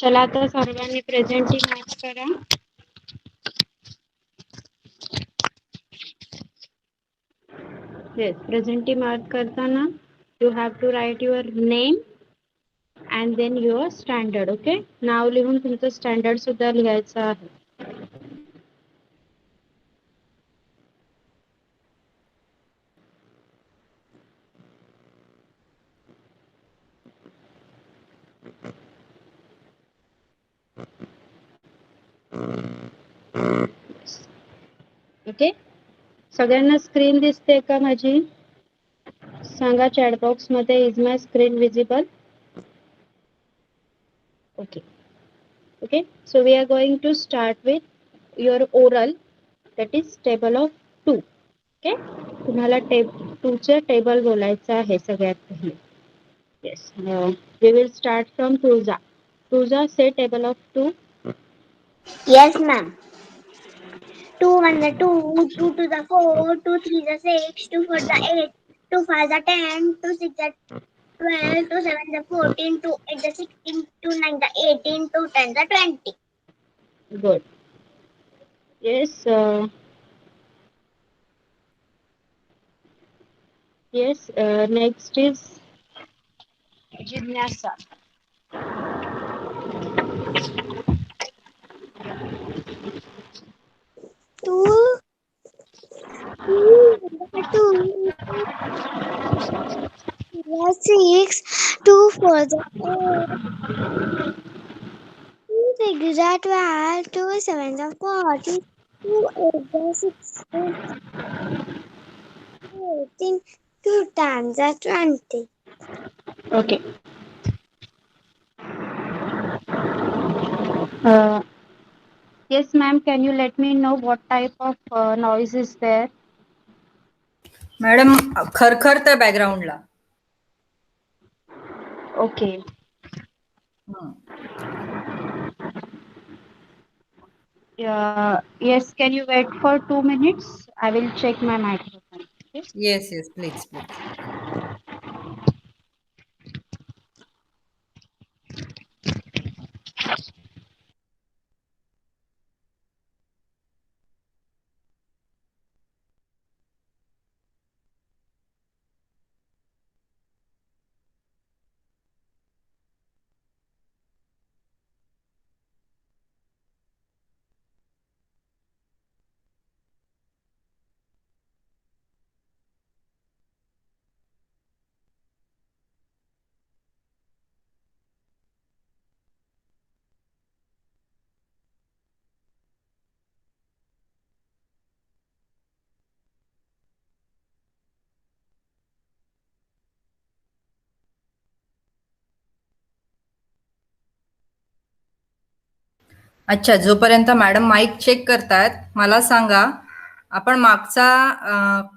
चला तर सर्वांनी प्रेझेंटिंग मार्क करा. Yes, presenting mark करताना you have to write your name and then your standard. Okay, नाव लिहून तुमचं स्टँडर्ड सुद्धा लिहायचं आहे. ओके, सगळ्यांना स्क्रीन दिसते का माझी? सांगा चॅट बॉक्स मध्ये, is my screen visible? Okay. Okay, so we are going to start with your oral, that is table of 2. Okay, तुम्हाला 2 चे टेबल बोलायचं आहे सगळ्यात पहिले. Yes, we will start from Tuja. Tuja, say table of 2. Yes, ma'am. 2 1 the 2, 2 2 the 4, 2 3 the 6, 2 4 the 8, 2 5 the 10, 2 6 the 12, 2 7 the 14, 2 8 the 16, 2 9 the 18, 2 10 the 20. Good. Yes, next is Jignasa. 2 2 6, 2 4 the 8, 2 6 the 12, 2 7 the 40, 2 8 the 16, 18, 2 10 the 20. Okay. Yes, ma'am, can you let me know what type of noise is there? Madam खरखरतं बॅकग्राऊंडला. Okay. Yes, can you wait for 2 minutes? I will check my microphone. Okay? Yes yes please please. अच्छा, जोपर्यंत madam mic check करतायत मला सांगा, आपण मागचा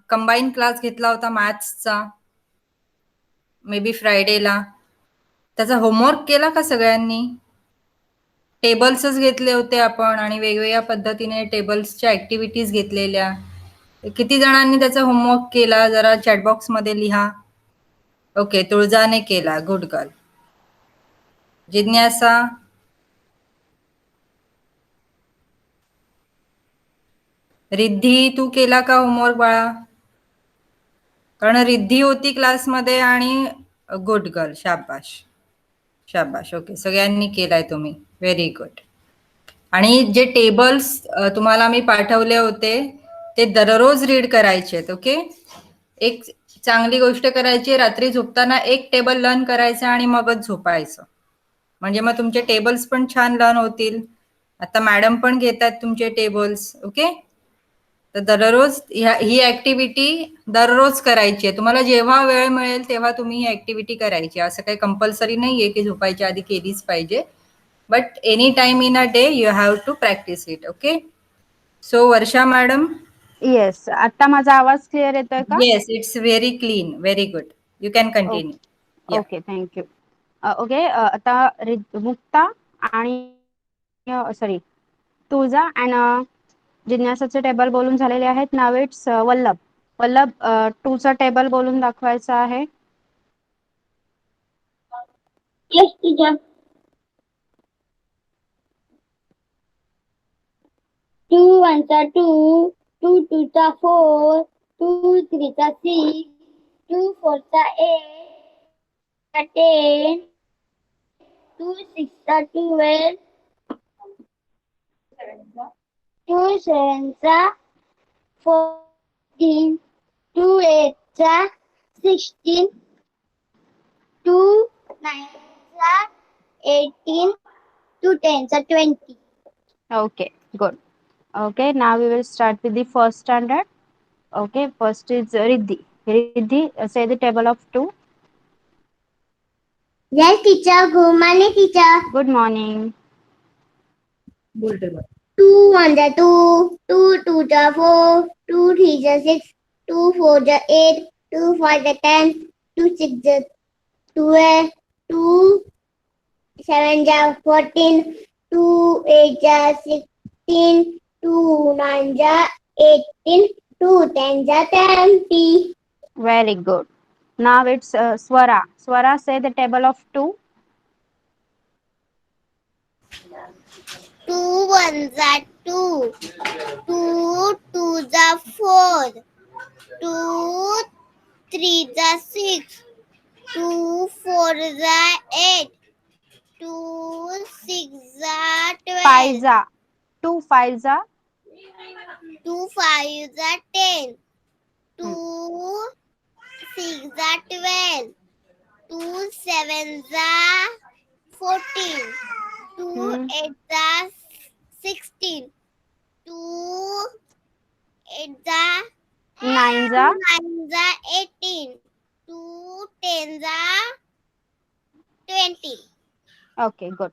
combine class घेतला होता मॅथ्सचा, मे बी फ्रायडेला. त्याचा होमवर्क केला का सगळ्यांनी? टेबल्सच घेतले होते आपण आणि वेगवेगळ्या पद्धतीने टेबल्सच्या ऍक्टिव्हिटीज घेतलेल्या. किती जणांनी त्याचा होमवर्क केला जरा चॅटबॉक्स मध्ये लिहा. ओके, तुळजाने केला, गुड गर्ल. जिज्ञासा, रिद्धी, तू केला का होमवर्क बाळा? कारण रिद्धी होती क्लासमध्ये आणि गुड गर्ल, शाबाश शाबाश. ओके, सगळ्यांनी केलाय तुम्ही, व्हेरी गुड. आणि जे टेबल्स तुम्हाला मी पाठवले होते ते दररोज रीड करायचे. ओके, एक चांगली गोष्ट करायची, रात्री झोपताना एक टेबल लर्न करायचं आणि मगच झोपायचं. म्हणजे मग तुमचे टेबल्स पण छान लर्न होतील. आता मॅडम पण घेतात तुमचे टेबल्स. ओके, तर दररोज ही ऍक्टिव्हिटी दररोज करायची आहे. तुम्हाला जेव्हा वेळ मिळेल तेव्हा तुम्ही ही ऍक्टिव्हिटी करायची. असं काही कंपल्सरी नाहीये की झोपायच्या आधी केलीच पाहिजे, but any time in a day you have to practice it. Okay, so Varsha madam. Yes, आता माझा आवाज क्लिअर येतोय का? Yes, it's very clean, very good. You can continue. Okay, thank you. Okay, आता मुक्ता आणि सॉरी तुळजा अँड जिज्ञासाचे टेबल बोलून झालेले आहेत. नाव इट्स वल्लभ. वल्लभ, 2 चा टेबल बोलून दाखवायचा आहे. Yes, teacher. 2 ones are 2, 2 twos are 4, 2 threes are 6, 2 fours are 8, 10, 2 sixes are 12, 2 sevens are 14, 2 eights are 16, 2 nines are 18, 2 tens are 20. Okay, good. Okay, now we will start with the first standard. Okay, first is Riddhi. Riddhi, say the table of 2. Yes, teacher. Good morning, teacher. Good morning. 2 ones are 2, 2 twos are 4, 2 threes are 6, 2 fours are 8, 2 fives are 10, 2 sixes are 12, 2 sevens are 14, 2 eights are 16, 2 nines are 18, 2 tens are 20. Very good. Now it's Swara. Swara, say the table of 2. 2 ones are 2, 2 twos are 4, 2 threes are 6, 2 fours are 8, 2 sixes are 12, 5s are 2 5s are 2 fives are 10, hmm, 2 sixes are 12, 2 sevens are 14, 2 eights are 16, 2 eights are 9s 2 are nines are 18, 2 tens are 20. Okay good.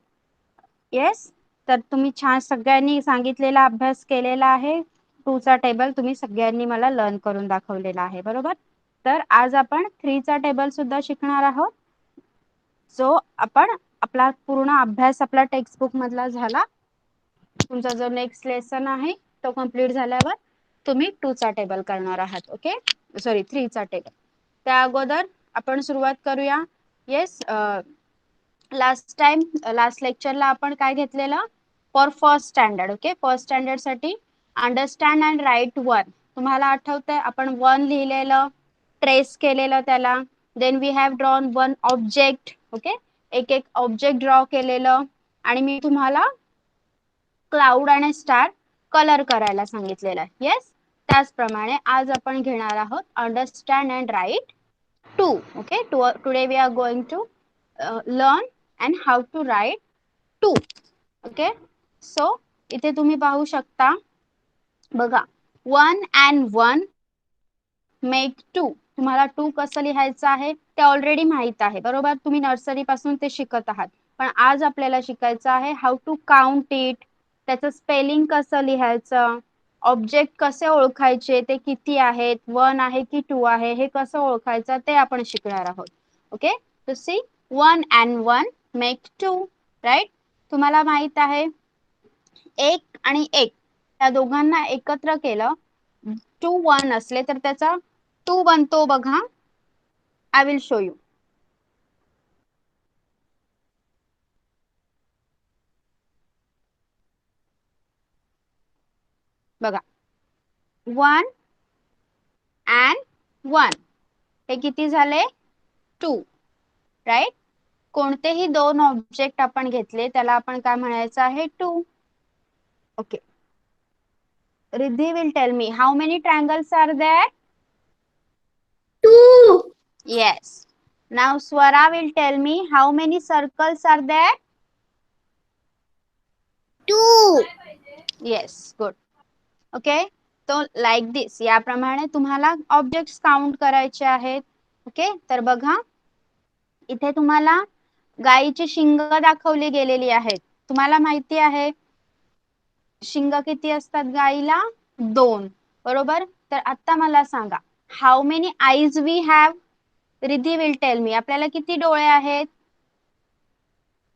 Yes, तर तुम्ही छान सगळ्यांनी सांगितलेला अभ्यास केलेला आहे. 2 चा table तुम्ही सगळ्यांनी मला लर्न करून दाखवलेला आहे, बरोबर. तर आज आपण 3 चा टेबल सुद्धा शिकणार आहोत. सो आपण आपला पूर्ण अभ्यास आपला टेक्स्टबुक मधला झाला. तुमचा जो नेक्स्ट लेसन आहे तो कंप्लीट झाल्यावर तुम्ही 2 चा टेबल करणार आहात. ओके, सॉरी 3 चा टेबल. त्या अगोदर आपण सुरुवात करूया. येस, लास्ट टाइम लास्ट लेक्चरला आपण काय घेतलेलं for first standard. Okay, first standard साठी अंडरस्टँड अँड राईट 1. तुम्हाला आठवतंय आपण 1 लिहिलेलं, ट्रेस केलेलं त्याला. Then we have drawn 1 object. Okay, एक एक ऑब्जेक्ट ड्रॉ केलेलं आणि मी तुम्हाला क्लाउड आणि स्टार कलर करायला सांगितलेलं आहे. येस, त्याचप्रमाणे आज आपण घेणार आहोत understand and write 2. Okay, today we are going to learn and how to write 2. Okay, so इथे तुम्ही पाहू शकता बघा 1 and 1 make 2. तुम्हाला 2 कसं लिहायचं आहे ते ऑलरेडी माहित आहे, बरोबर. तुम्ही नर्सरी पासून ते शिकत आहात. पण आज आपल्याला शिकायचं आहे हाऊ टू काउंट इट. त्याचं स्पेलिंग कसं लिहायचं, ऑब्जेक्ट कसे ओळखायचे, ते किती आहेत, 1 आहे की 2 आहे, हे कसं ओळखायचं ते आपण शिकणार आहोत. ओके, तो सी 1 and 1 make 2, राईट. तुम्हाला माहित आहे 1 आणि 1 या दोघांना एकत्र केलं 2 1 असले तर त्याचा 2 बनतो बघा. I will show you. बघा 1 and 1 हे किती झाले 2, राईट. कोणतेही 2 ऑब्जेक्ट आपण घेतले त्याला आपण काय म्हणायचं आहे 2. Okay, Riddhi will tell me how many triangles are there. 2. Yes. Now Swara will tell me how many circles are there. 2. Yes, good. Okay, तो like this याप्रमाणे तुम्हाला ऑब्जेक्ट्स काउंट करायचे आहेत. ओके, तर बघा इथे तुम्हाला गायीची शिंग दाखवली गेलेली आहेत. तुम्हाला माहिती आहे शिंग किती असतात गायीला 2, बरोबर. तर आता मला सांगा how many eyes we have. Riddhi will tell me आपल्याला किती डोळे आहेत.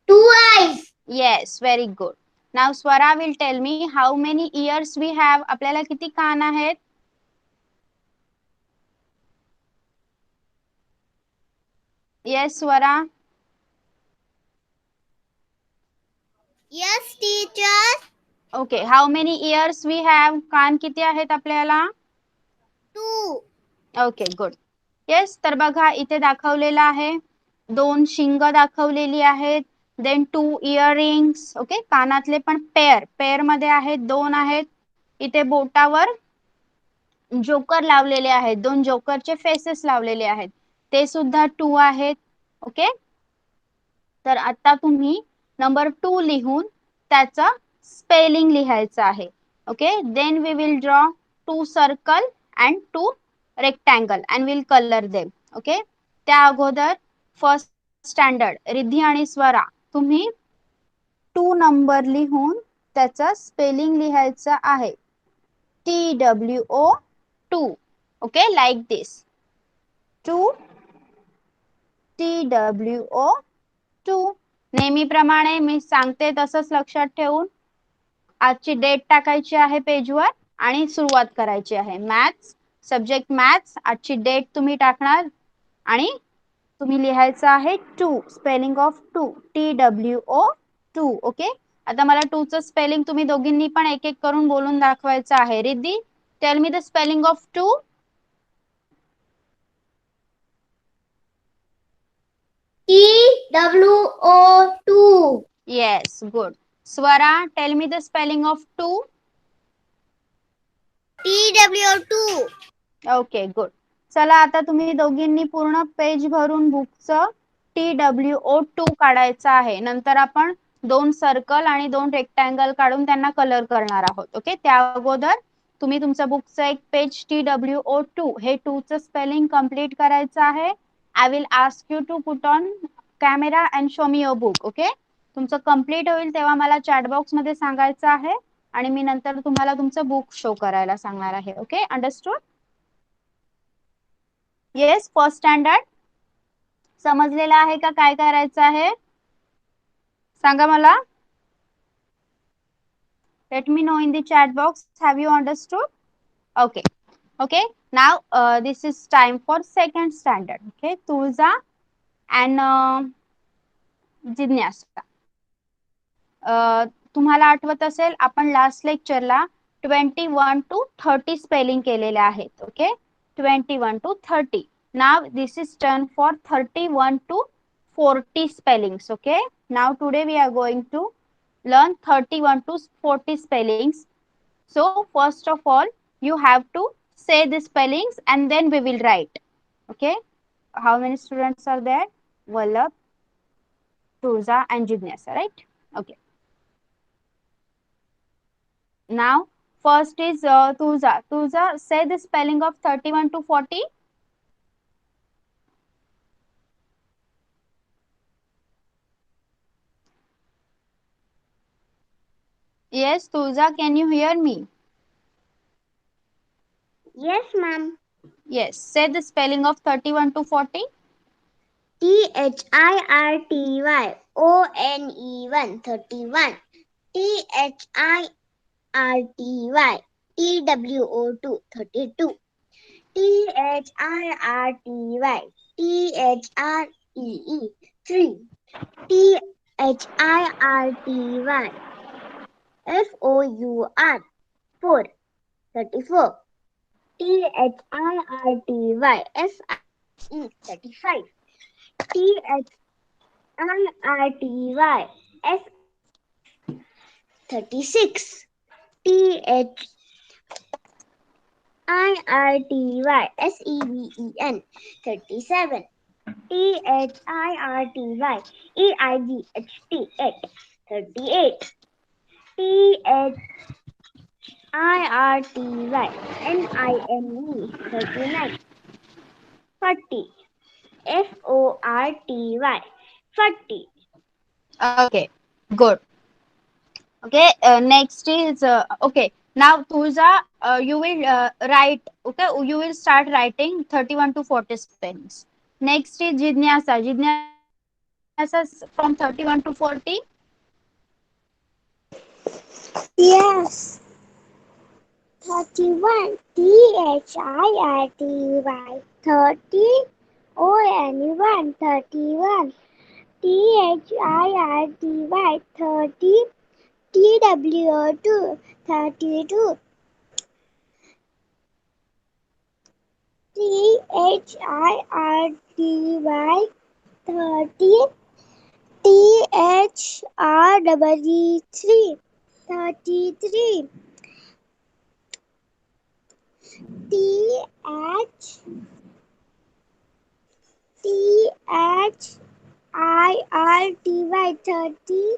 2 eyes. Yes, very good. नाव Swara will tell me how many ears we have. आपल्याला किती कान आहेत. Yes Swara. Yes, teacher. Okay, how many ears we have? कान किती आहेत आपल्याला? 2. Okay, good. येस, तर बघा इथे दाखवलेलं आहे, 2 शिंग दाखवलेली आहेत, देन 2 इयरिंग्स. ओके, कानातले पण पेअर मध्ये आहेत, 2 आहेत. इथे बोटावर जोकर लावलेले आहेत, 2 जोकरचे फेसेस लावलेले आहेत, ते सुद्धा 2 आहेत. ओके, तर आता तुम्ही नंबर 2 लिहून त्याचं स्पेलिंग लिहायचं आहे. Okay, then we will draw 2 circle and 2 rectangle and will colour them. Okay, त्या अगोदर फर्स्ट स्टँडर्ड रिद्धी आणि स्वरा, तुम्ही 2 नंबर लिहून त्याचं स्पेलिंग लिहायचं आहे. TWO2. ओके, लाईक दिस. 2 TWO2. नेहमीप्रमाणे मी सांगते तसंच लक्षात ठेवून आजची डेट टाकायची आहे पेजवर आणि सुरुवात करायची आहे. मॅथ्स, सब्जेक्ट मॅथ्स, आजची डेट तुम्ही टाकणार आणि तुम्ही लिहायचं आहे 2, स्पेलिंग ऑफ 2, TWO2. ओके, आता मला 2 चं स्पेलिंग तुम्ही दोघींनी पण एक एक करून बोलून दाखवायचं आहे. Riddhi, tell me the spelling of 2. TWO2. Yes, good. Swara, tell me the spelling of 2. TWO2. Okay, good. चला आता तुम्ही दोघींनी पूर्ण पेज भरून बुकचं TWO2 काढायचं आहे. नंतर आपण 2 सर्कल आणि 2 रेक्टँगल काढून त्यांना कलर करणार आहोत. ओके, त्या अगोदर तुम्ही तुमचं बुकचं एक पेज TWO2 हे 2 चं स्पेलिंग कंप्लीट करायचं आहे. I will ask you to put on camera and show me your book. Okay, तुमचं कंप्लीट होईल तेव्हा मला चॅट बॉक्स मध्ये सांगायचं आहे आणि मी नंतर तुम्हाला तुमचं बुक शो करायला सांगणार आहे. Okay, understood? Yes, first standard समजलेलं आहे का? काय करायचं आहे सांगा मला. Let me know in the chat box. Have you understood? Okay. Okay, now this is time for second standard. Okay, Tulza and जिज्ञासा. तुम्हाला आठवत असेल आपण लास्ट लेक्चरला 21 to 30 स्पेलिंग केलेले आहेत. Okay, 21 to 30. Now this is turn for 31 to 40 spellings. Okay, now today we are going to learn 31 to 40 spellings. So first of all you have to say the spellings and then we will write. Okay, how many students are there? Vallabh, Tulza and Jignasa, right? Okay, now first is Tulza. Tulza, say the spelling of 31 to 40. Yes, Tulza, can you hear me? Yes, ma'am. Yes, say the spelling of 31 to 40. THIRTYONE 31. THIRTY TWO 32. THIRTY THREE 3. THIRTY FOUR 4 34. THIRTY FIE 35. THIRTY 36. THIRTY SEVEN 37. THIRTY EIGHT 8 38. THIRTY NINE 39. 40. FORTY 40. Okay, good. Okay, next is okay. Now Tulza, you will write. Okay, you will start writing 31 to 40 spellings. Next is Jignasa. Jignasa from 31 to 40. Yes. 31. THIRTY 30. ON1 31. THIRTY 30. TWO2 32. THIRTY 30. THREE 33. THIRTY 30.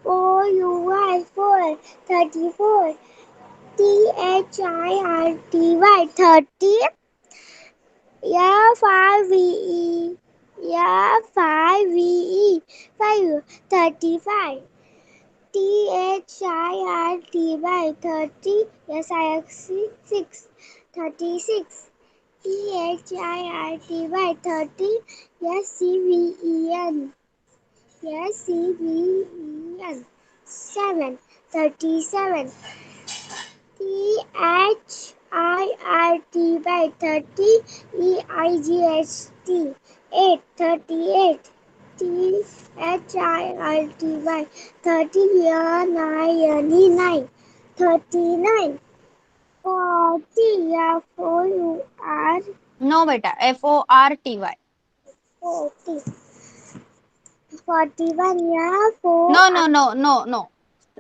FOUY 4 34. THIRTY 30. FIVE 5 35. THIRTY 30. SIX 36. THIRTY 30. SCVEN 7 37. THIRTY 30. EIGHT 8 38. THIRTY 30. 9 39. 40 FOUR no बेटा, FORTY. 40. 41 No.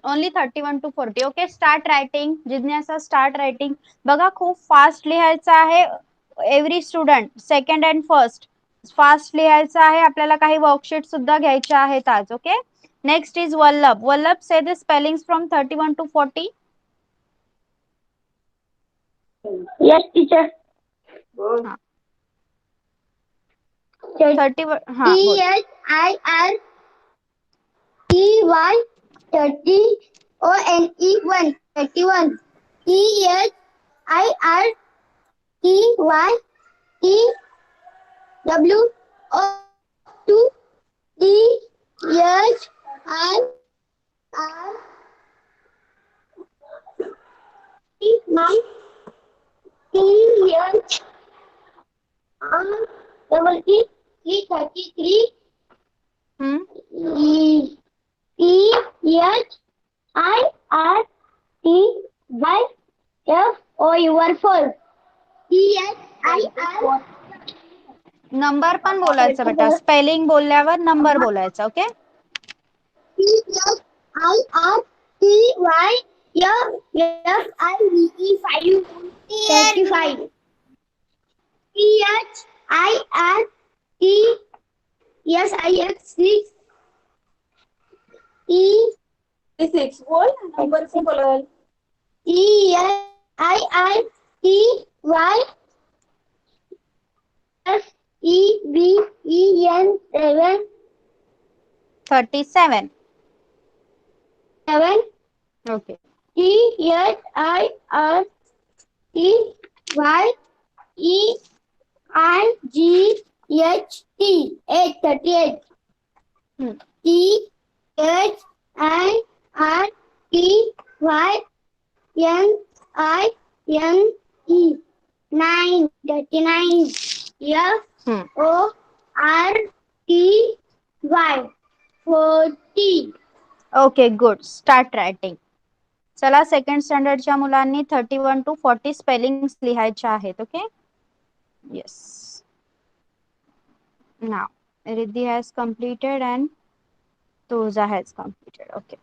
Only 31 to 40. Okay, start writing. जिज्ञासा, start writing. बघा, खूप fast लिहायचं आहे. Every student, second and first, fast लिहायचं आहे. आपल्याला काही वर्कशीट सुद्धा घ्यायच्या आहेत आज. Okay, next is Vallabh. Vallabh, say the spellings from 31 to 40. Yes, teacher. 31. हाँ, बोल. THIRTY 30 ONE 31. THIRTY TWO2 THIRTY 33. हम्म. THIRTY 4. नंबर पण बोलायचं बेटा. स्पेलिंग बोलल्यावर नंबर बोलायचा. Okay, THIRTY 5 35. THIRTY 6 6 बोल नंबर से बोल. THIRTY 7 37. 7. Okay, THIRTY 8 38. हम्म. THIRTY 9 39. FORTY 40. Okay, good. Start writing. चला, सेकंड स्टँडर्डच्या मुलांनी 31 to 40 स्पेलिंग्स लिहायच्या आहेत. Okay, yes. Now Riddhi has completed and Tulja has completed. Okay,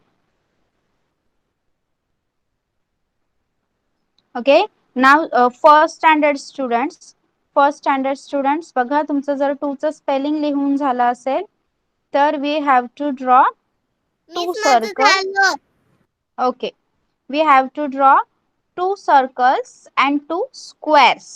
okay. Now first standard students, बघा, तुमचं जर 2 चं स्पेलिंग लिहून झालं असेल तर we have to draw 2 circle. Okay, we have to draw 2 circles and 2 squares.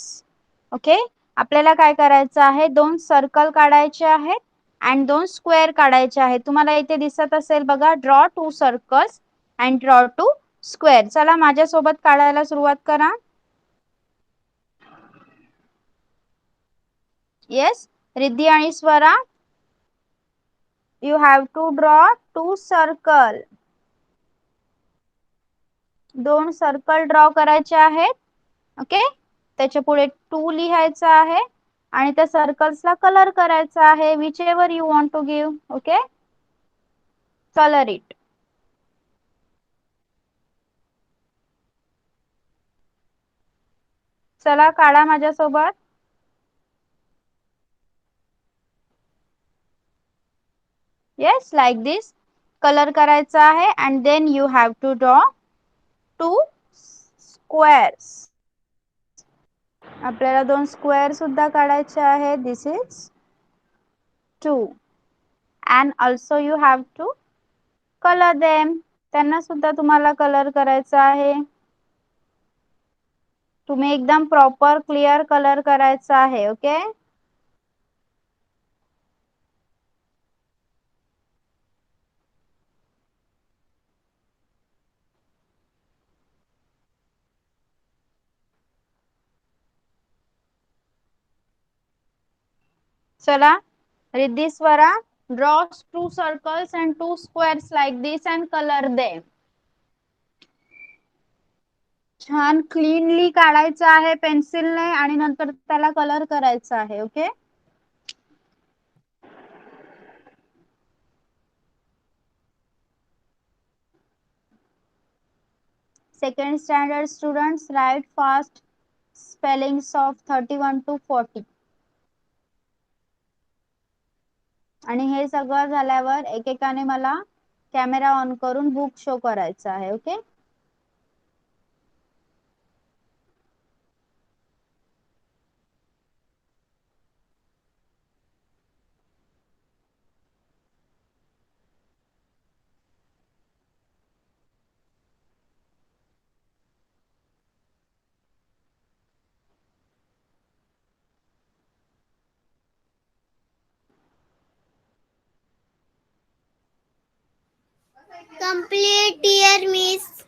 ओके, आपल्याला काय करायचं आहे, 2 सर्कल काढायचे आहेत and 2 स्क्वेअर काढायचे आहेत. तुम्हाला इथे दिसत असेल बघा, draw 2 circles and draw 2 square. चला, माझ्यासोबत काढायला सुरुवात करा. येस, रिद्धी आणि Swara, you have to draw 2 circle. 2 circle draw करायचे आहेत. ओके, त्याच्या पुढे 2 लिहायचं आहे आणि त्या सर्कल्सला कलर करायचा आहे, whichever you want to give. Okay, color it. चला काढा माझ्यासोबत. Yes, like this. कलर करायचा आहे and then you have to draw two squares. आपल्याला दोन स्क्वेअर सुद्धा काढायचे आहे. This is 2 and also you have to color them. त्यांना सुद्धा तुम्हाला कलर करायचा आहे. तुम्ही एकदम प्रॉपर क्लिअर कलर करायचा आहे. ओके. चला Riddhi Swara, draw two circles and two squares like this and color them. छान क्लीनली काढायचं आहे पेन्सिलने आणि नंतर त्याला कलर करायचा आहे. Okay. Second standard students, write fast spellings of 31 to 40. आणि हे सगळं झाल्यावर एकेकाने मला कॅमेरा ऑन करून बुक शो करायचा आहे. Okay. Complete, dear Miss.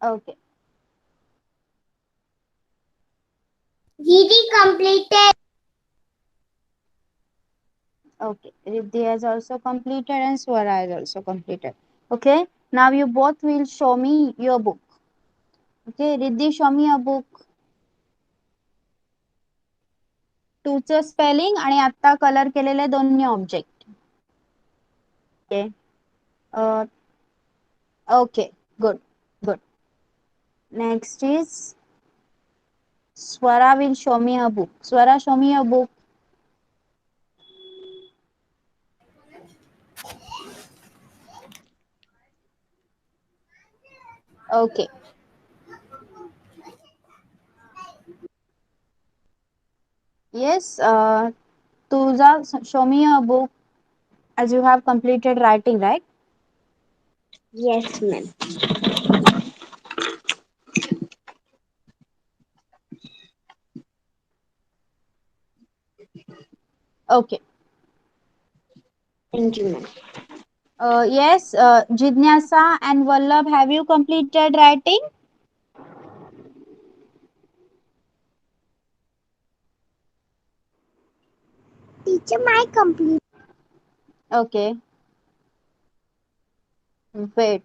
Okay. Didi completed. Okay. Riddhi has also completed and Swara has also completed. Okay. Now you both will show me your book. Okay. Riddhi, show me your book. टूचं spelling आणि आता colour केलेले दोन्ही object. Okay. Okay. Good. Good. Next is Swara will show me her book. Swara, show me your book. Okay. Yes. Tuja, show me your book as you have completed writing, right? Yes, ma'am. Okay. Thank you, ma'am. Yes, Jidnyasa and Vallabh, have you completed writing? Teacher, my complete. Okay. Wait.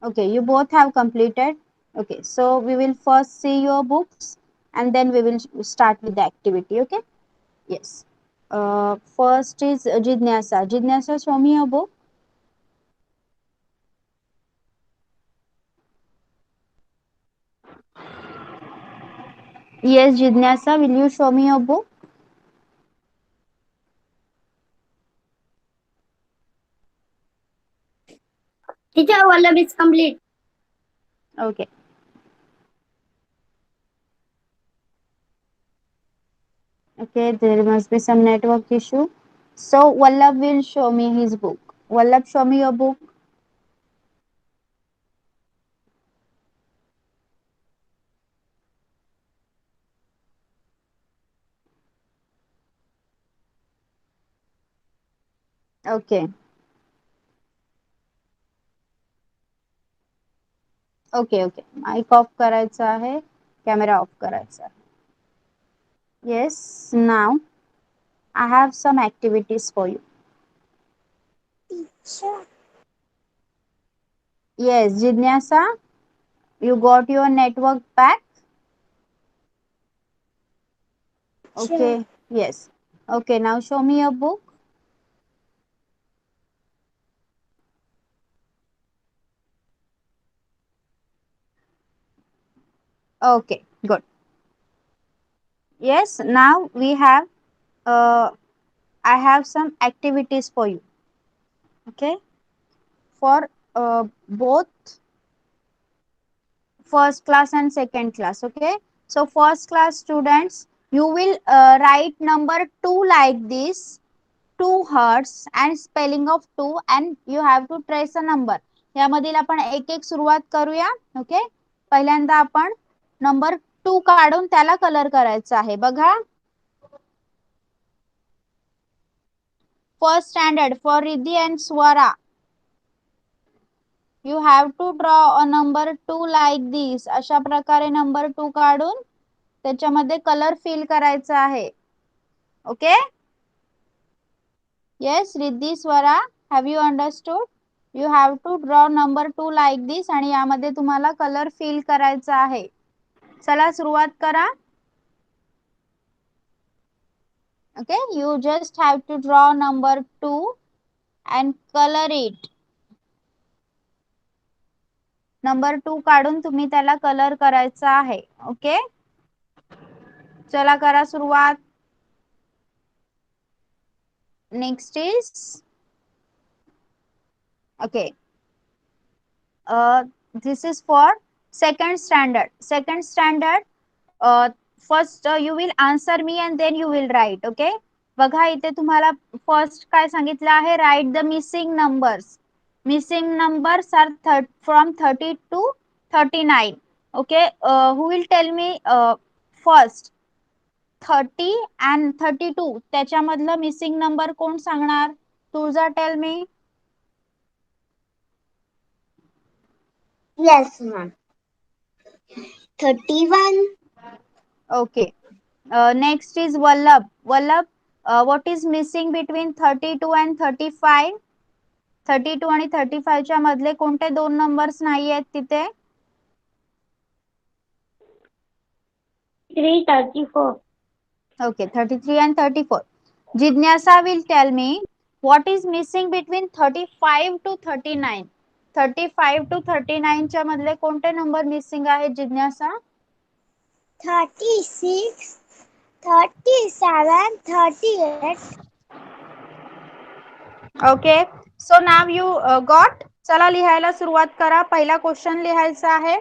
Okay, you both have completed. Okay, so we will first see your books and then we will start with the activity. Okay. Yes. First is Jidnyasa. Jidnyasa, show me your book. Yes, Jidnyasa, will you show me your book? Teacher, Vallabh is complete. Okay. Okay, there must be some network issue. So Vallabh will show me his book. Vallabh, show me your book. Okay. Okay, okay. Mic off करायचा आहे, camera off करायचा आहे. Yes, now I have some activities for you. Teacher. Yes, Jidnyasa, you got your network pack? Okay, yes. Okay, now show me your book. Okay, good. Yes, now we have, I have some activities for you. Okay, for both first class and second class. Okay, so first class students, you will write number 2 like this, 2 hertz and spelling of 2, and you have to trace a number. यामधील आपण एक एक सुरुवात करूया. Okay, पहिल्यांदा आपण number 2 काढून त्याला कलर करायचा आहे. बघा, first standard for Riddhi and Swara, you have to draw a number 2 like this. अशा प्रकारे नंबर 2 काढून त्याच्यामध्ये कलर फिल करायचा आहे. Okay, yes Riddhi, Swara, have you understood? You have to draw number 2 like this आणि यामध्ये तुम्हाला कलर फिल करायचा आहे. चला सुरुवात करा. Okay, you just have to draw number 2 and colour it. Number 2 काढून तुम्ही त्याला कलर करायचा आहे. ओके, चला करा सुरुवात. Next is, okay, this is for second standard. Second standard, first you will answer me and then you will write. Okay, बघा इथे तुम्हाला फर्स्ट काय सांगितलं आहे, write the missing numbers. Missing numbers are from 30 to 39. Okay, who will tell me first 30 and 32 त्याच्यामधलं missing number कोण सांगणार? Tulja, tell me. Yes, ma'am. 31. Okay. Next is Vallabh. Vallabh, what is missing between 32 and 35? 32 आणि 35 च्या मधले कोणते दोन numbers नाही आहेत तिथे? 34. Okay, 33 and 34. Jignasa will tell me what is missing between 35 to 39. 35 to 39 च्या मधले कोणते नंबर मिसिंग आहेत जिज्ञासा? 36, 37, 38. Okay, so now you got. चला लिहायला सुरुवात करा. पहिला क्वेश्चन लिहायचा आहे,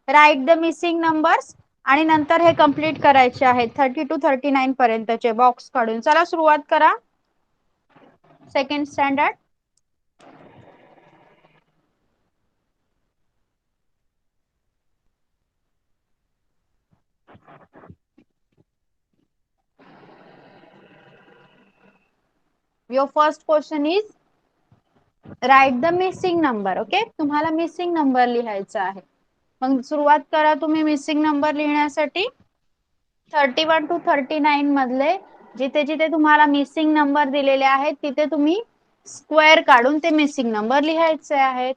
राईट द मिसिंग नंबर्स, आणि नंतर हे कंप्लीट करायचे आहेत 30 to 39 पर्यंतचे बॉक्स काढून. चला सुरुवात करा. Second standard. Your first question is right the missing number. Okay, तुम्हाला मिसिंग नंबर लिहायचा आहे. मग सुरुवात करा तुम्ही मिसिंग नंबर लिहिण्यासाठी. 31 to 39 मधले जिथे जिथे तुम्हाला मिसिंग नंबर दिलेले आहेत तिथे तुम्ही स्क्वेअर काढून ते मिसिंग नंबर लिहायचे आहेत.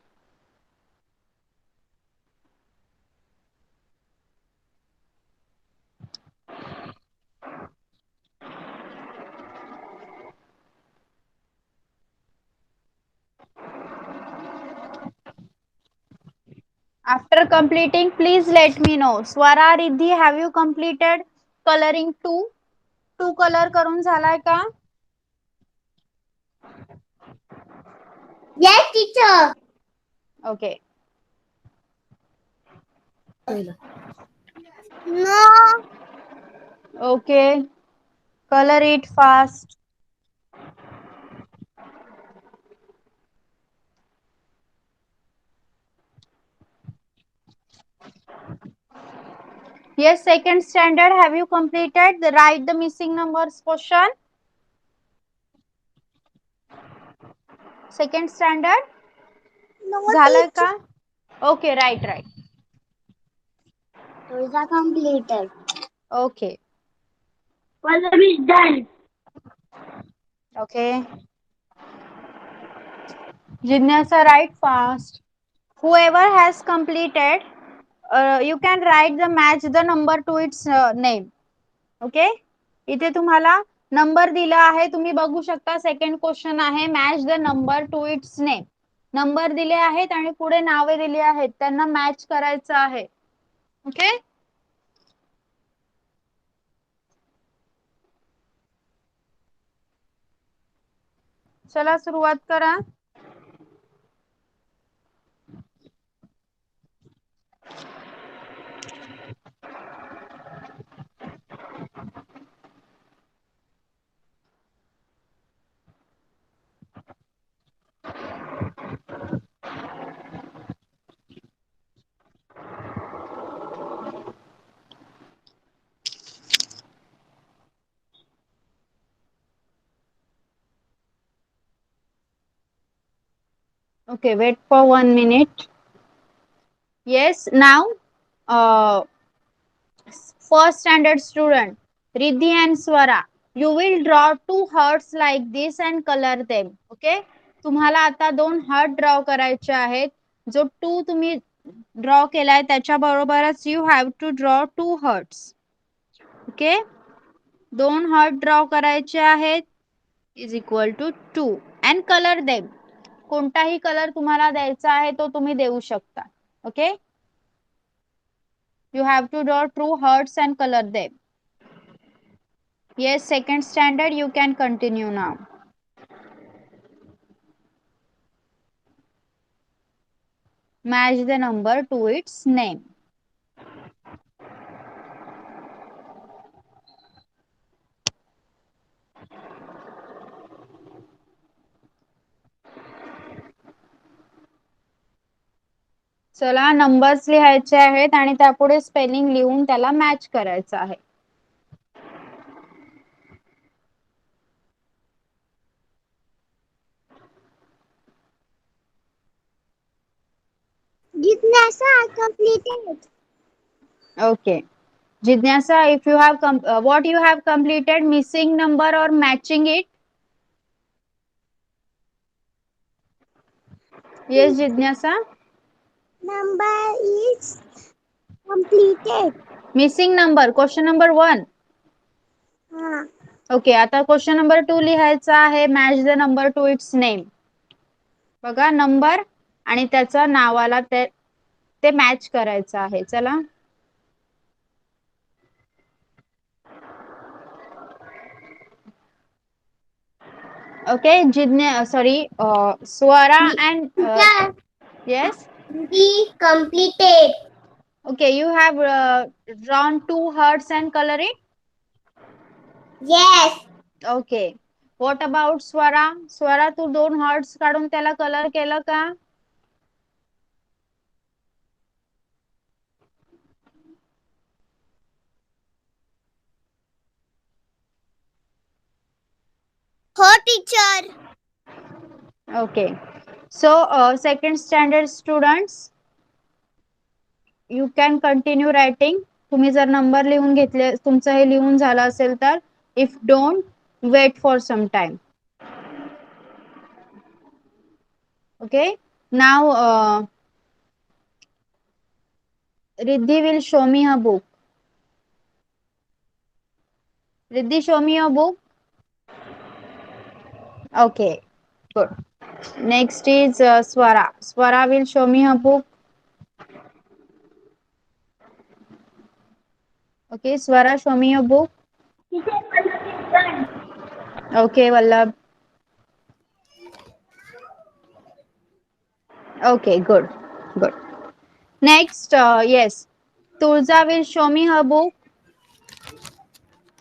After completing, please let me know. Swara, Riddhi, have you completed coloring 2? 2 colour करून झालाय का? Yes, teacher. Okay. No. Okay. Color it fast. Yes, second standard, have you completed the write the missing numbers question? Second standard? No, झालंय teacher. का? Okay, right. Those are completed. Okay. Color is done. Okay. Jignasa, write fast. Whoever has completed, you can write the match the number to its name. Okay, इथे तुम्हाला number दिला आहे, तुम्ही बघू शकता. Second question आहे, match the number two it's name. Number दिले आहेत आणि पुढे नावे दिली आहेत, त्यांना मॅच करायचं आहे. ओके, चला सुरुवात करा. Okay, wait for 1 minute. Yes, now first standard student Riddhi and Swara, you will draw two hearts like this and color them. Okay, तुम्हाला आता दोन हार्ट ड्रॉ करायचे आहेत. जो टू तुम्ही ड्रॉ केलाय त्याच्या बरोबरच you have to draw two hearts. Okay, दोन हार्ट ड्रॉ करायचे आहेत is equal to 2 and colour them. कोणताही कलर तुम्हाला द्यायचा आहे तो तुम्ही देऊ शकता. Okay, you have to draw true hearts and color them. Yes, second standard, you can continue now. Match the number to its name. चला नंबर्स लिहायचे आहेत आणि त्यापुढे स्पेलिंग लिहून त्याला मॅच करायचं आहे. Jignasa, I completed. Okay, Jignasa, if you have what you have completed, missing number or matching it? Yes, Jignasa. Number is completed. Missing number, question number 1. Okay, आता क्वेश्चन नंबर 2 लिहायचा आहे. Match the number two it's name. बघा number आणि त्याचा नावाला ते match करायचं आहे. चला okay, Swara and yes, Be completed. okay, you have drawn two hearts and color it. Yes. Okay, what about Swara? Swara, तू दोन हार्ट्स काढून त्याला कलर केलं का? हो teacher. Okay, so second standard students, you can continue writing. तुम्ही जर number लिहून घेतले, तुमचं हे लिहून झालं असेल तर, if don't, wait for some time. Okay, now Riddhi will show me her book. Riddhi, show me your book. Okay, good. Next is Swara. Swara will show me her book. Okay, Swara, show me your book. Okay, Vallabh. Okay, good, good. Next, yes, Tulza will show me her book.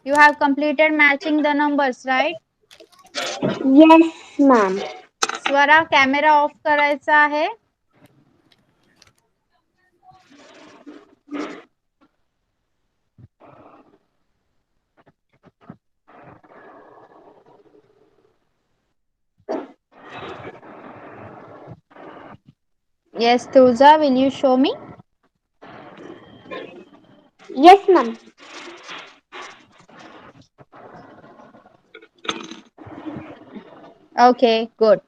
You have completed matching the numbers, right? Yes, ma'am. Swara, camera off करायचा आहे. Yes, Tulza, will you show me? Yes, ma'am. Okay, good,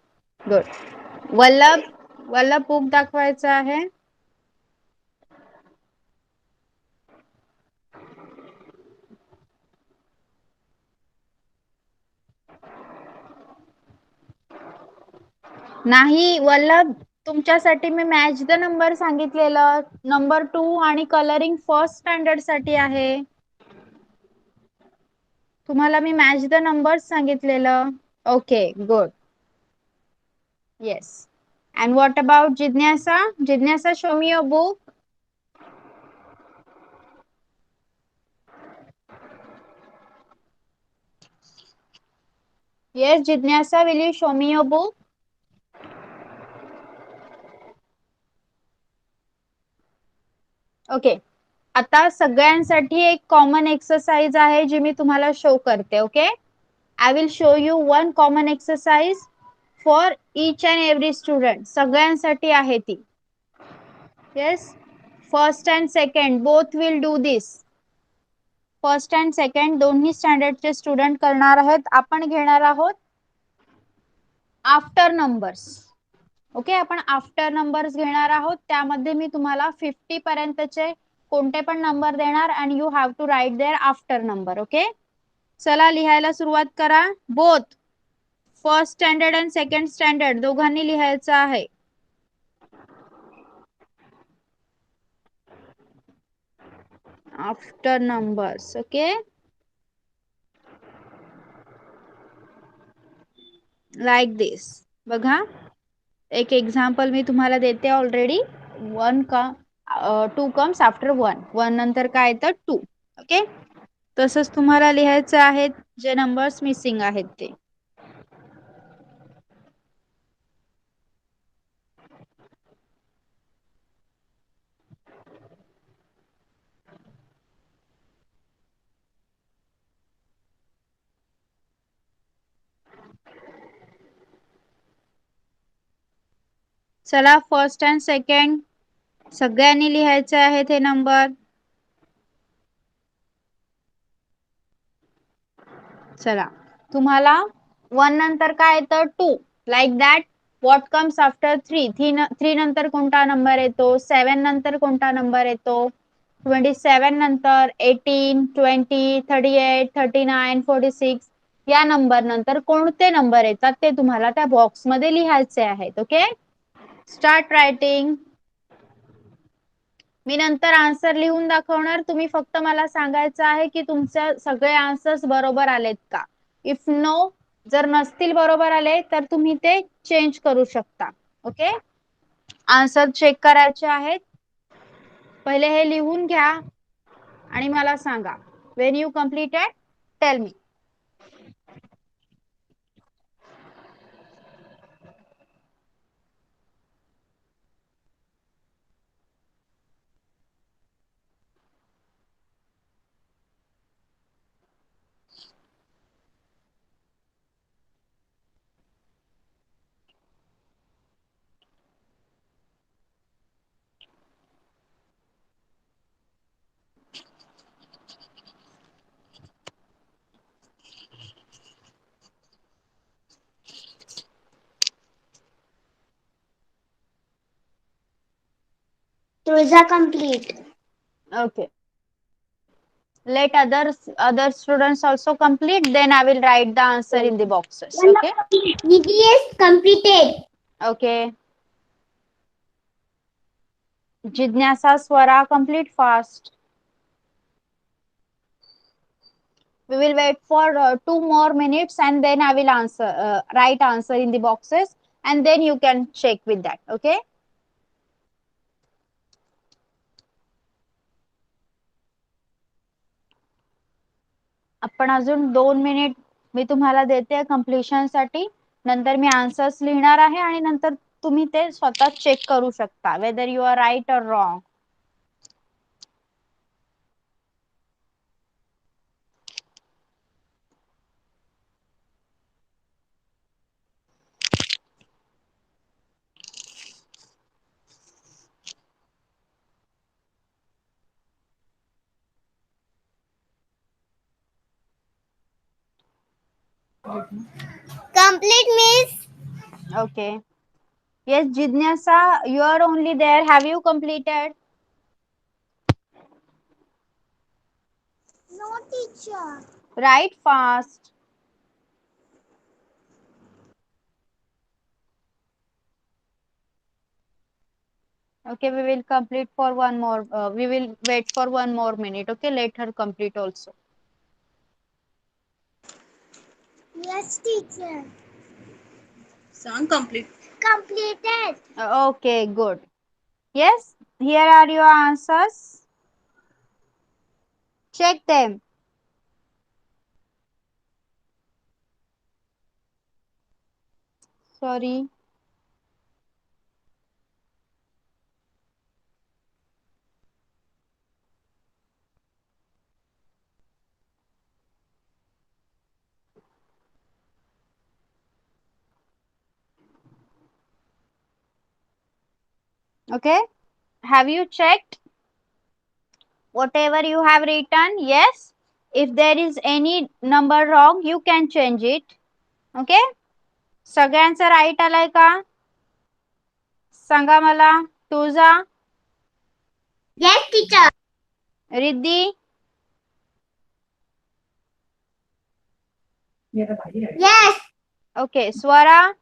good. Vallabh, Vallabh book दाखवायचं आहे. नाही वल्लभ, तुमच्यासाठी मी match the number सांगितलेलं. Number 2 आणि colouring first standard साठी आहे. तुम्हाला मी मॅच द नंबर्स सांगितलेलं. Okay, good. Yes. And what about Jidnyasa? Jidnyasa, show me your book. Yes, Jidnyasa, will you show me your book? Okay. आता सगळ्यांसाठी एक common exercise आहे जी मी तुम्हाला शो करते. Okay, I will show you one common exercise for each and every student. सगळ्यांसाठी आहे ती. Yes, first and second both will do this. First and second दोन्ही स्टँडर्डचे स्टुडंट करणार आहेत. आपण घेणार आहोत आफ्टर नंबर्स. ओके, आपण आफ्टर नंबर्स घेणार आहोत. त्यामध्ये मी तुम्हाला 50 पर्यंतचे कोणते पण नंबर देणार and you have to write there after number. Okay, चला लिहायला सुरुवात करा. Both first standard and second standard दोघांनी लिहायचं आहे. After numbers. Okay, like this. बघा, एक एक्झाम्पल मी तुम्हाला देते ऑलरेडी. 2 comes after 1. 1 नंतर काय येतं 2. ओके, तसंच तुम्हाला लिहायचं आहे जे नंबर्स मिसिंग आहेत ते. चला, फर्स्ट अँड सेकंड सगळ्यांनी लिहायचे आहेत हे नंबर. चला, तुम्हाला 1 नंतर काय येतं 2. Like that. What comes after 3? 3 नंतर कोणता नंबर येतो? 7 नंतर कोणता नंबर येतो? 27 नंतर 18, 20, 38, 39, 46 या नंबर नंतर कोणते नंबर येतात ते तुम्हाला त्या बॉक्स मध्ये लिहायचे आहेत. Okay, start writing. मी नंतर आन्सर लिहून दाखवणार. तुम्ही फक्त मला सांगायचं आहे की तुमचे सगळे आन्सर्स बरोबर आलेत का. इफ नो, जर नसतील बरोबर आले तर तुम्ही ते चेंज करू शकता. ओके, आन्सर चेक करायचे आहेत. पहिले हे लिहून घ्या आणि मला सांगा. When you completed tell me. Tuja complete. Okay. Let other students also complete. Then I will write the answer in the boxes. Okay. Nidhi is completed. Okay. Jidnyasa, Swara, complete fast. We will wait for 2 more minutes and then I will write answer in the boxes and then you can check with that. Okay. आपण अजून 2 minute मी तुम्हाला देते completion साठी. नंतर मी answers लिहिणार आहे आणि नंतर तुम्ही ते स्वतः चेक करू शकता वेदर यू आर राईट और wrong. Complete, miss. Okay. Yes, Jidnyasa, you are only there. Have you completed? No, teacher. Write fast. Okay, we will complete for one more. We will wait for 1 more minute. Okay, let her complete also. Yes, teacher. Song complete. completed. Okay, good. Yes, here are your answers. Check them. Sorry. Okay. Have you checked whatever you have written? Yes. If there is any number wrong, you can change it. Okay. सगळ्यांचं right आलाय का? सांगा मला. तुझा? Yes, teacher. Riddhi? Yes. Okay. Swara?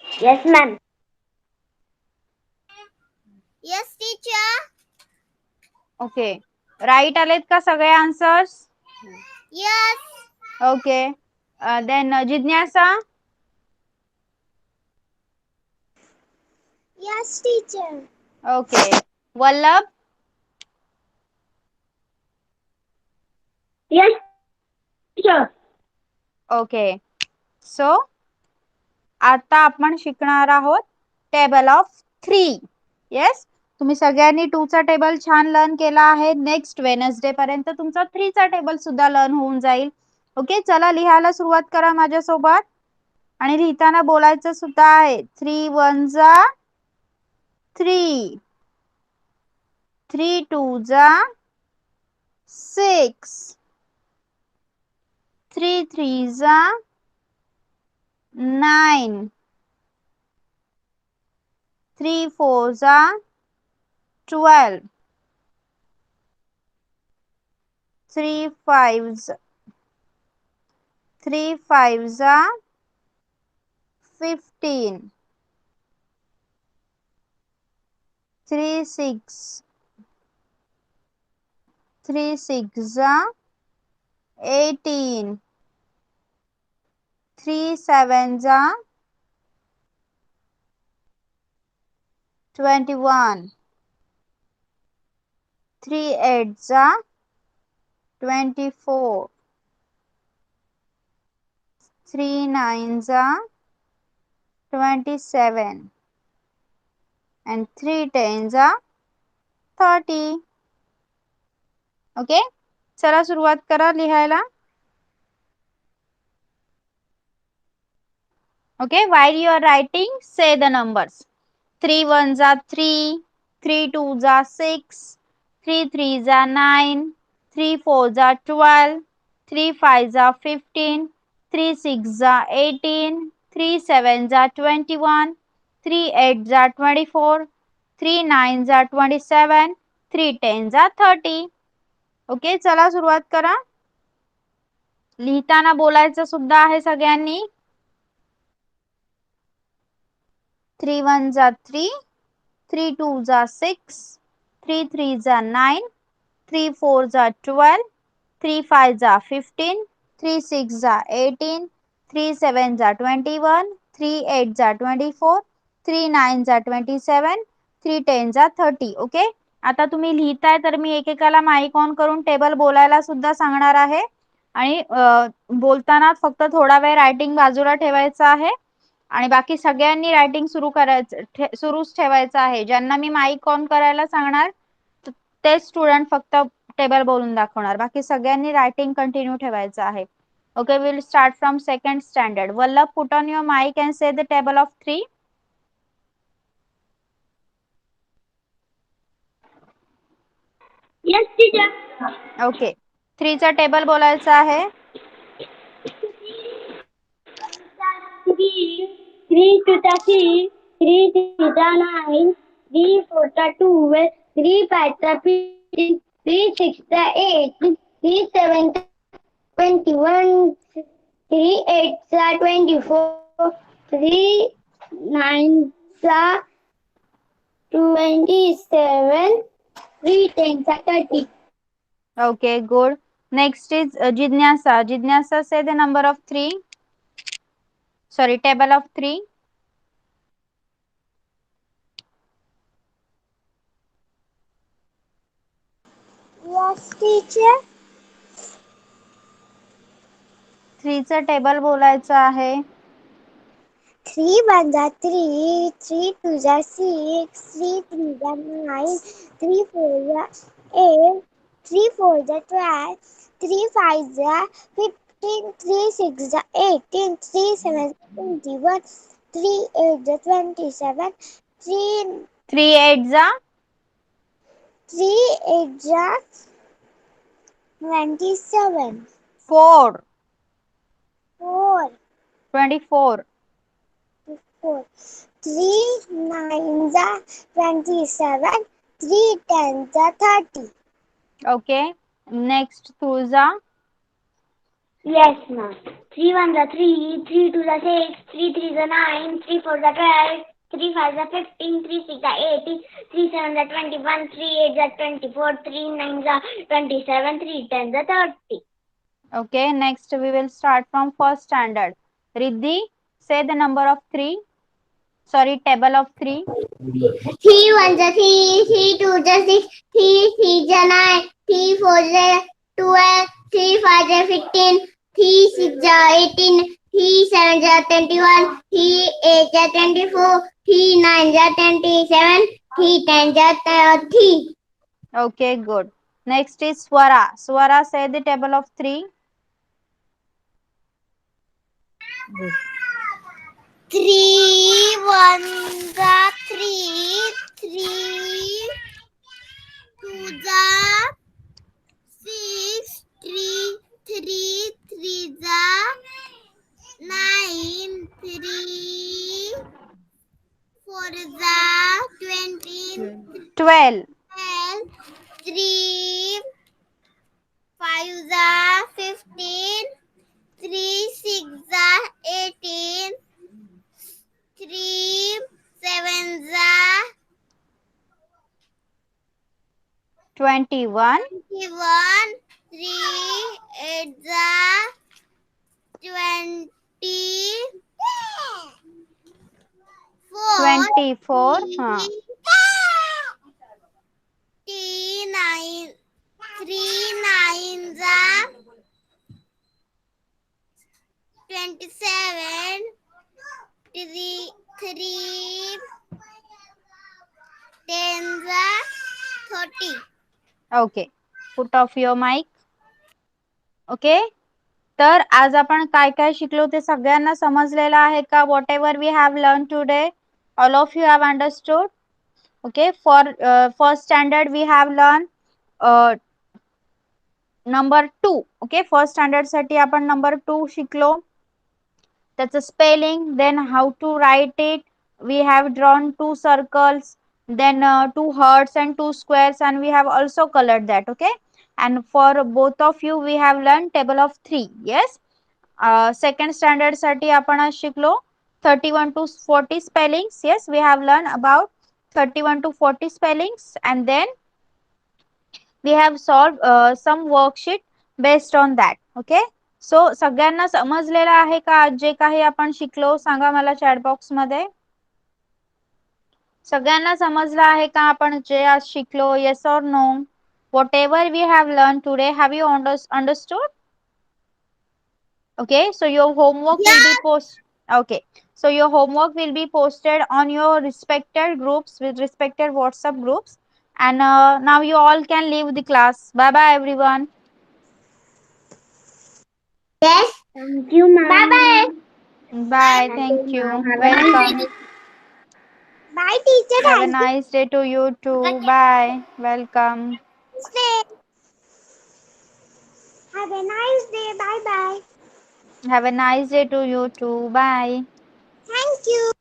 Yes, ma'am. Yes, teacher. Okay. Right आलेत का सगळे answers? Yes. Okay. Then जिज्ञासा? Yes, teacher. Okay. Vallabh? Yes, teacher. Okay. So आता आपण शिकणार आहोत टेबल ऑफ 3. येस, तुम्ही सगळ्यांनी 2 चा टेबल छान लर्न केला आहे. नेक्स्ट वेनसडे पर्यंत तुमचा 3 चा टेबल सुद्धा लर्न होऊन जाईल. ओके, चला लिहायला सुरुवात करा माझ्यासोबत. आणि लिहिताना बोलायचं सुद्धा आहे. 3 1 जा 3, 3 2 जा 6, 3 3 जा 9, 3 4 जा 12, 3 5 जा 15, 3 6 जा 18, 3 7 जा 21, 3 8 जा 24, 3 9 जा 27 and 3 10 जा 30. ओके, चला सुरुवात करा लिहायला. Okay, while you are writing, say the numbers. 3 1 जा 3, 3 2 जा 6, 3 3 जा 9, 3 4 जा 12, 3 5 जा 15, 3 6 जा 18, 3 7 जा 21, 3 8 जा 24, 3 9 जा 27, 3 10 जा 30. ओके, चला सुरुवात करा. लिहिताना बोलायचं सुद्धा आहे सगळ्यांनी. 3 1 जा 3, 3 2 जा 6, 3 3 जा 9, 3 4 जा 12, 3 5 जा 15, 3 6 जा 18, 3 7 जा 21, 3 8 जा 24, 3 9 जा 27, 3 10 जा 30. ओके, आता तुम्ही लिहिताय तर मी एकेकाला माईक ऑन करून टेबल बोलायला सुद्धा सांगणार आहे. आणि बोलताना फक्त थोडा वेळ रायटिंग बाजूला ठेवायचं आहे आणि बाकी सगळ्यांनी रायटिंग सुरूच ठेवायचं आहे. ज्यांना मी माईक ऑन करायला सांगणार ते स्टुडंट फक्त टेबल बोलून दाखवणार. बाकी सगळ्यांनी रायटिंग कंटिन्यू ठेवायचं आहे. Okay, will start from second standard. Vallabh, put on your mike and say the table of 3. Yes, teacher. Okay, 3 चा टेबल बोलायचं आहे. 3 2 6, 3 3 9, 3 4 12, 3 5 15, 3 6 8, 3 7 21, 3 8 24, 3 9 27, 3 10 30. Okay, good. Next is Jignasa. Jignasa, say the number of 3. Sorry, table of 3. Yes, teacher. 3 चं table बोलायचं आहे. 3 1 3, 3 2 6, 3 3 9, 3 4 8, 3 4 12, 3 5 15, 3 6 18, 3 7 21, 3 8 27, 3 3 8 27, 4 4 24. 4, 3 9 27, 3 10 30. Okay. Next, Tuja. Yes, ma'am. 3 1 3, 3 2 6, 3 3 9, 3 4 12, 3 5 15, 3 6 18, 3 7 21, 3 8 24, 3 9 27, 3 10 30. Okay. Next, we will start from first standard. Riddhi, say the number of 3. Sorry, table of 3. 3 1 3, 3 2 6, 3 3 9, 3 4 12, 3 5 15, 3 6 18, 3 7 21, 3 8 24, 3 9 27, 3 10 30. Okay, good. Next is Swara. Swara, say the table of 3. 3 1 3, 3 2 6, 3 3 3 9, 3 4 20, 12. 3 5 15, 3 6 18, 3 7 21. 21, 3 8 20, 24. 3 9, 3 9 27, 3 10 30. Okay. Put off your mic. Okay. तर आज आपण काय काय शिकलो ते सगळ्यांना समजलेलं आहे का? Whatever we have learn today, all of you have understood. Okay, for first standard we have learned number 2. Okay, first standard साठी आपण number 2 शिकलो. त्याचं spelling, then how to write it. We have drawn 2 circles, then 2 hearts and 2 squares, and we have also colored that. Okay, and for both of you we have learned table of 3. Yes. Second standard साठी आपण आज शिकलो 31 to 40 spellings. Yes, we have learned about 31 to 40 spellings, and then we have solved some worksheet based on that. Okay, so सगळ्यांना समजलेलं आहे का आज जे काही आपण शिकलो? सांगा मला चॅट बॉक्स मध्ये. सगळ्यांना समजलं आहे का आपण जे आज शिकलो? येस और no? Whatever we have learned today, have you understood? Okay, so your homework will be okay, so your homework will be posted on your respected groups with respected WhatsApp groups, and now you all can leave the class. Bye bye everyone. Yes. Thank you, ma'am. Bye bye. Bye. Thank you. Welcome. Bye, teacher. Have a Thank you. nice day to you too. Bye. Welcome. Have a nice day. Bye bye. Have a nice day to you too. Bye. Thank you.